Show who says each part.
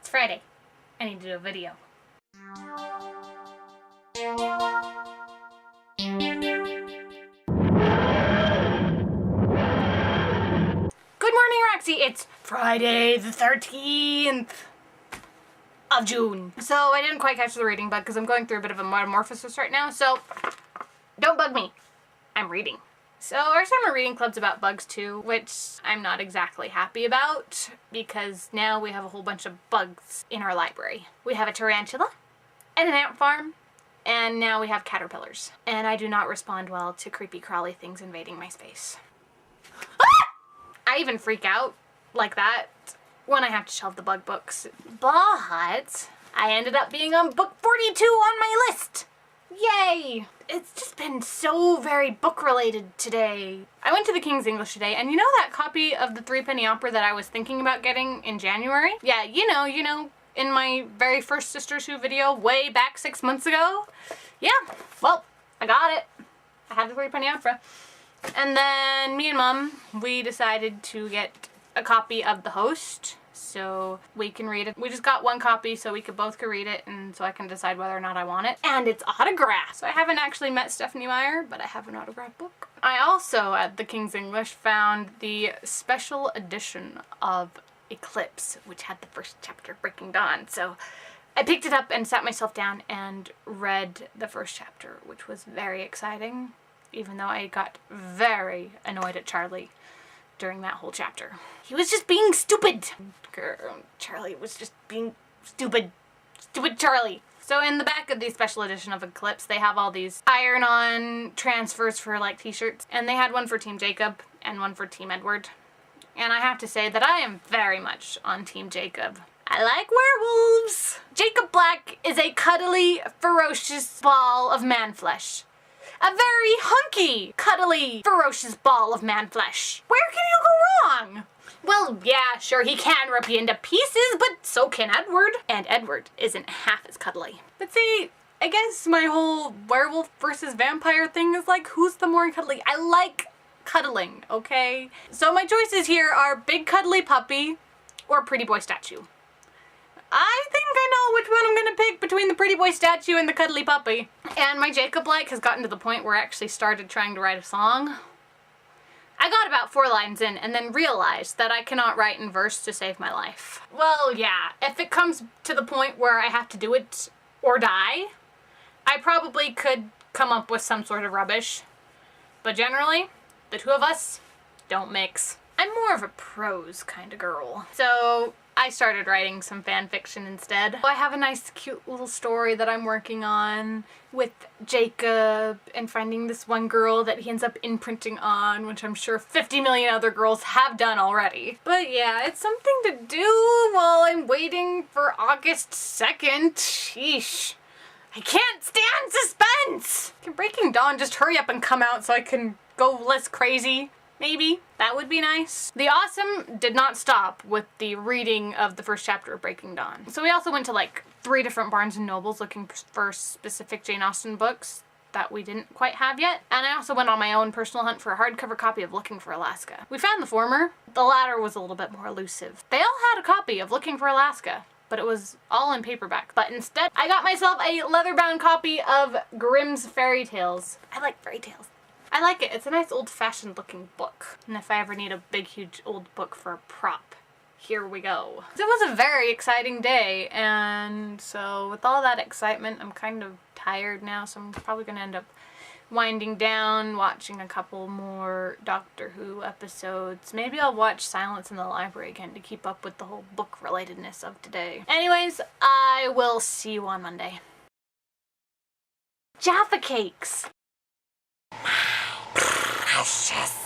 Speaker 1: It's Friday. I need to do a video. Good morning, Roxy. It's Friday the 13th of June. So I didn't quite catch the reading bug because I'm going through a bit of a metamorphosis right now, so don't bug me. I'm reading. So our summer reading club's about bugs too, which I'm not exactly happy about because now we have a whole bunch of bugs in our library. We have a tarantula and an ant farm, and now we have caterpillars. And I do not respond well to creepy crawly things invading my space. Ah! I even freak out like that when I have to shelve the bug books. But I ended up being on book 42 on my list. Yay! It's just been so very book related today. I went to the King's English today, and you know that copy of the Threepenny Opera that I was thinking about getting in January? Yeah, you know, in my very first Sisters Who video way back 6 months ago? Yeah, well, I got it. I have the Threepenny Opera. And then me and Mom, we decided to get a copy of The Host, so we can read it. We just got one copy so we could both read it, and so I can decide whether or not I want it. And it's autographed! So I haven't actually met Stephanie Meyer, but I have an autographed book. I also, at the King's English, found the special edition of Eclipse, which had the first chapter of Breaking Dawn. So I picked it up and sat myself down and read the first chapter, which was very exciting, even though I got very annoyed at Charlie during that whole chapter. He was just being stupid. Charlie was just being stupid. Stupid Charlie. So in the back of the special edition of Eclipse, they have all these iron-on transfers for like t-shirts. And they had one for Team Jacob and one for Team Edward. And I have to say that I am very much on Team Jacob. I like werewolves! Jacob Black is a cuddly, ferocious ball of man-flesh. A very hunky, cuddly, ferocious ball of man-flesh. Where can you go wrong? Well, yeah, sure, he can rip you into pieces, but so can Edward. And Edward isn't half as cuddly. But see, I guess my whole werewolf versus vampire thing is like, who's the more cuddly? I like cuddling, okay? So my choices here are big cuddly puppy or pretty boy statue. I think I know which one I'm gonna pick between the pretty boy statue and the cuddly puppy. And my Jacob like has gotten to the point where I actually started trying to write a song. I got about 4 lines in and then realized that I cannot write in verse to save my life. Well, yeah, if it comes to the point where I have to do it or die, I probably could come up with some sort of rubbish. But generally, the two of us don't mix. I'm more of a prose kind of girl. So I started writing some fan fiction instead. I have a nice cute little story that I'm working on with Jacob and finding this one girl that he ends up imprinting on, which I'm sure 50 million other girls have done already. But yeah, it's something to do while I'm waiting for August 2nd. Sheesh. I can't stand suspense! Can Breaking Dawn just hurry up and come out so I can go less crazy? Maybe. That would be nice. The awesome did not stop with the reading of the first chapter of Breaking Dawn. So we also went to like 3 different Barnes & Nobles looking for specific Jane Austen books that we didn't quite have yet. And I also went on my own personal hunt for a hardcover copy of Looking for Alaska. We found the former. The latter was a little bit more elusive. They all had a copy of Looking for Alaska, but it was all in paperback. But instead, I got myself a leather-bound copy of Grimm's Fairy Tales. I like fairy tales. I like it. It's a nice old-fashioned looking book. And if I ever need a big, huge old book for a prop, here we go. It was a very exciting day, and so with all that excitement, I'm kind of tired now, so I'm probably going to end up winding down, watching a couple more Doctor Who episodes. Maybe I'll watch Silence in the Library again to keep up with the whole book-relatedness of today. Anyways, I will see you on Monday. Jaffa Cakes! Precious.